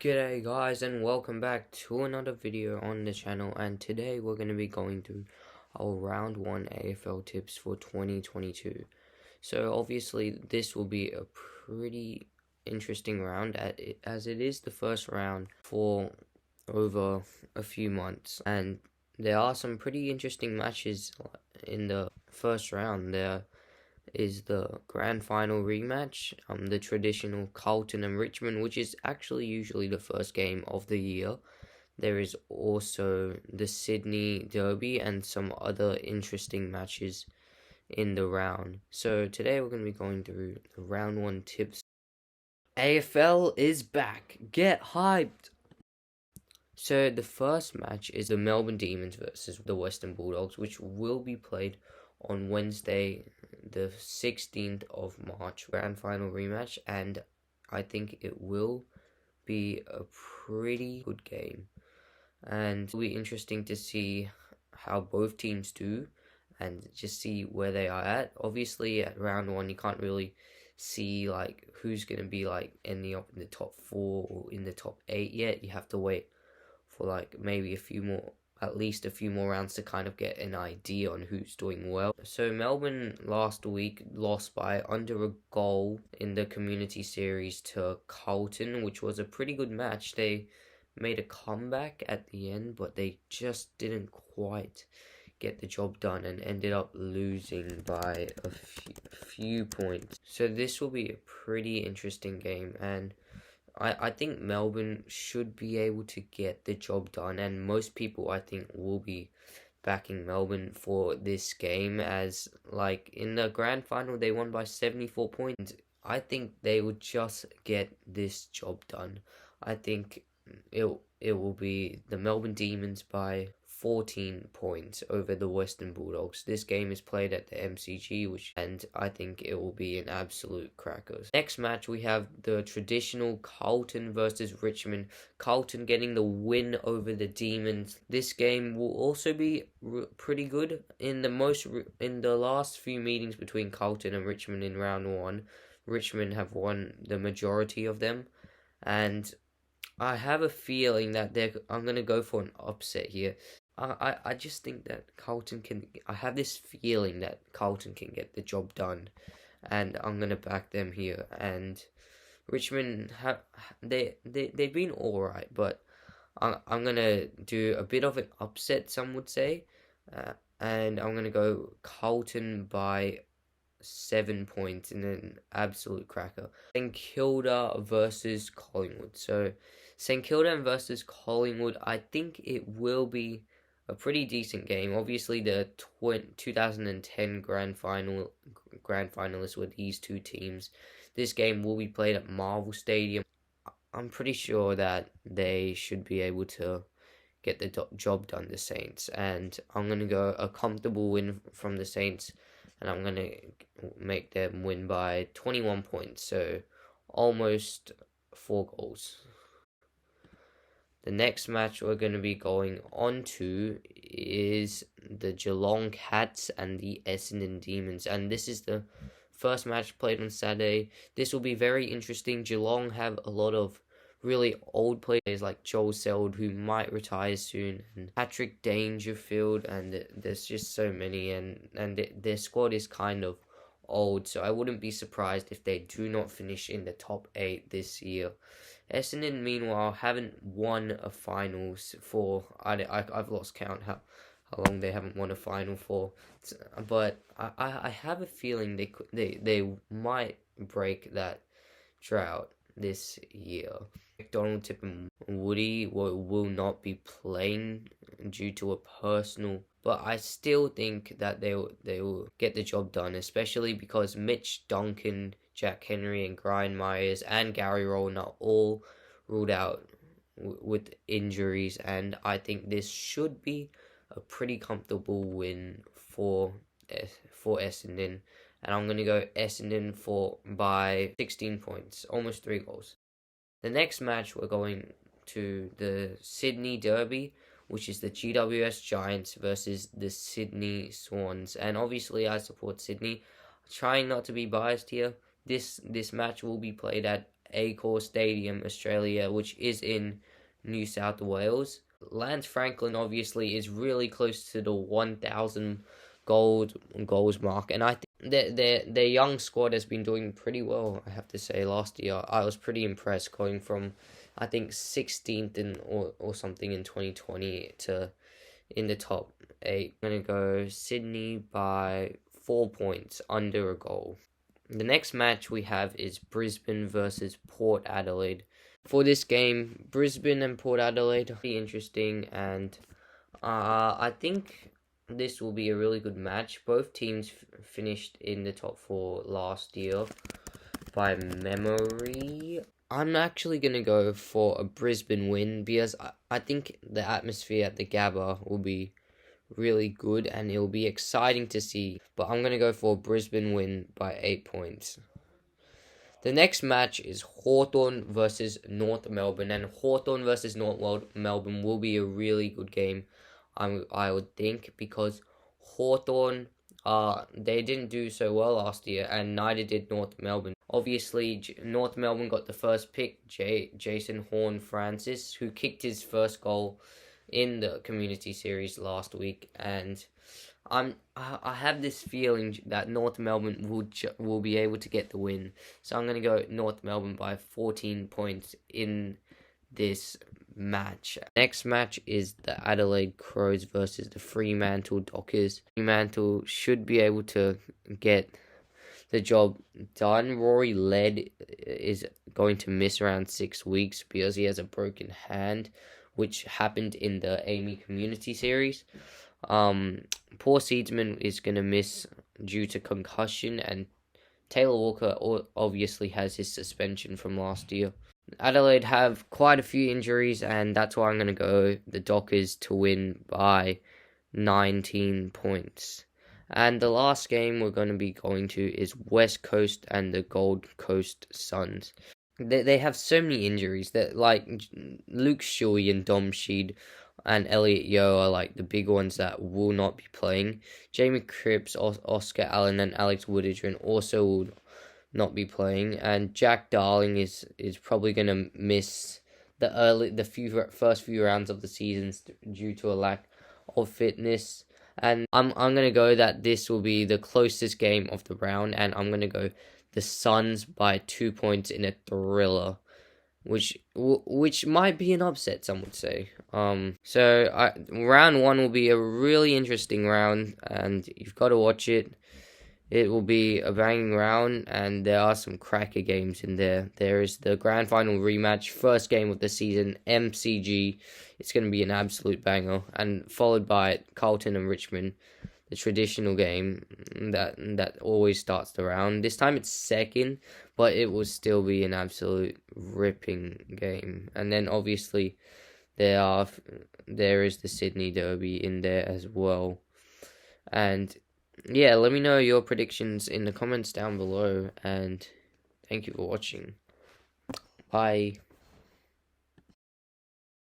G'day guys, and welcome back to another video on the channel, and today we're going to be going through our round 1 AFL tips for 2022. So obviously this will be a pretty interesting round as it is the first round for over a few months, and there are some pretty interesting matches in the first round. There is the Grand Final rematch, the traditional Carlton and Richmond, which is actually usually the first game of the year. There is also the Sydney Derby and some other interesting matches in the round. So today we're going to be going through the round 1 tips. AFL is back. Get hyped! So the first match is the Melbourne Demons versus the Western Bulldogs, which will be played on Wednesday, the 16th of March, Grand Final rematch, and I think it will be a pretty good game. And it'll be interesting to see how both teams do and just see where they are at. Obviously, at round 1, you can't really see like who's going to be like ending up in the top 4 or in the top 8 yet. You have to wait for like maybe at least a few more rounds to kind of get an idea on who's doing well. So Melbourne last week lost by under a goal in the Community Series to Carlton, which was a pretty good match. They made a comeback at the end, but they just didn't quite get the job done and ended up losing by a few points. So this will be a pretty interesting game, and I think Melbourne should be able to get the job done, and most people I think will be backing Melbourne for this game, as like in the Grand Final they won by 74 points. I think they will just get this job done. I think it will be the Melbourne Demons by 14 points over the Western Bulldogs. This game is played at the MCG, and I think it will be an absolute cracker. Next match, we have the traditional Carlton versus Richmond. Carlton getting the win over the Demons. This game will also be pretty good. In the last few meetings between Carlton and Richmond in round 1, Richmond have won the majority of them, and I have a feeling that I'm going to go for an upset here. I just think that Carlton can. I have this feeling that Carlton can get the job done, and I'm gonna back them here. And Richmond they've been alright, but I'm gonna do a bit of an upset, some would say, and I'm gonna go Carlton by 7 points in an absolute cracker. Then Kilda versus Collingwood. So St Kilda versus Collingwood, I think it will be a pretty decent game. Obviously, the 2010 Grand finalists were these two teams. This game will be played at Marvel Stadium. I'm pretty sure that they should be able to get the job done, the Saints, and I'm going to go a comfortable win from the Saints, and I'm going to make them win by 21 points, so almost 4 goals. The next match we're going to be going on to is the Geelong Cats and the Essendon Demons, and this is the first match played on Saturday. This will be very interesting. Geelong have a lot of really old players like Joel Selwood, who might retire soon, and Patrick Dangerfield, and there's just so many, and their squad is kind of old, so I wouldn't be surprised if they do not finish in the top 8 this year. Essendon, meanwhile, haven't won a finals for, I've lost count how long they haven't won a final for, but I have a feeling they might break that drought this year. Donald, Tip and Woody will not be playing due to a personal, but I still think that they will get the job done, especially because Mitch Duncan, Jack Henry, and Brian Myers and Gary Rowland are all ruled out with injuries, and I think this should be a pretty comfortable win for Essendon, and I'm going to go Essendon by 16 points, almost 3 goals. The next match, we're going to the Sydney Derby, which is the GWS Giants versus the Sydney Swans, and obviously I support Sydney. Trying not to be biased here. This match will be played at Accor Stadium, Australia, which is in New South Wales. Lance Franklin obviously is really close to the 1,000 goals mark, and I think their young squad has been doing pretty well. I have to say, last year I was pretty impressed, going from I think 16th or something in 2020 to in the top 8. I'm gonna go Sydney by 4 points, under a goal. The next match we have is Brisbane versus Port Adelaide. For this game, Brisbane and Port Adelaide will be interesting, and I think this will be a really good match. Both teams finished in the top 4 last year by memory. I'm actually going to go for a Brisbane win, because I think the atmosphere at the Gabba will be really good and it'll be exciting to see. But I'm going to go for a Brisbane win by 8 points. The next match is Hawthorn versus North Melbourne, and Hawthorn versus North Melbourne will be a really good game, I would think, because Hawthorn, they didn't do so well last year, and neither did North Melbourne. Obviously, North Melbourne got the first pick, Jason Horne-Francis, who kicked his first goal in the Community Series last week, and I have this feeling that North Melbourne will be able to get the win. So I'm going to go North Melbourne by 14 points in this match. Next match is the Adelaide Crows versus the Fremantle Dockers. Fremantle should be able to get the job done. Rory Led is going to miss around 6 weeks because he has a broken hand, which happened in the Amy Community Series. Paul Seedsman is going to miss due to concussion, and Taylor Walker obviously has his suspension from last year. Adelaide have quite a few injuries, and that's why I'm going to go the Dockers to win by 19 points. And the last game we're going to be going to is West Coast and the Gold Coast Suns. They have so many injuries that, like, Luke Shuey and Dom Sheed and Elliot Yeo are like the big ones that will not be playing. Jamie Cripps, Oscar Allen, and Alex Woodadrin also will not be playing, and Jack Darling is probably going to miss the first few rounds of the season due to a lack of fitness. And I'm going to go that this will be the closest game of the round, and I'm going to go the Suns by 2 points in a thriller, which might be an upset, some would say. So round 1 will be a really interesting round, and you've got to watch it. It will be a banging round, and there are some cracker games in there. There is the Grand Final rematch, first game of the season, MCG. It's going to be an absolute banger, and followed by Carlton and Richmond, the traditional game that always starts the round. This time it's second, but it will still be an absolute ripping game. And then obviously there is the Sydney Derby in there as well. And yeah, let me know your predictions in the comments down below, and thank you for watching. Bye.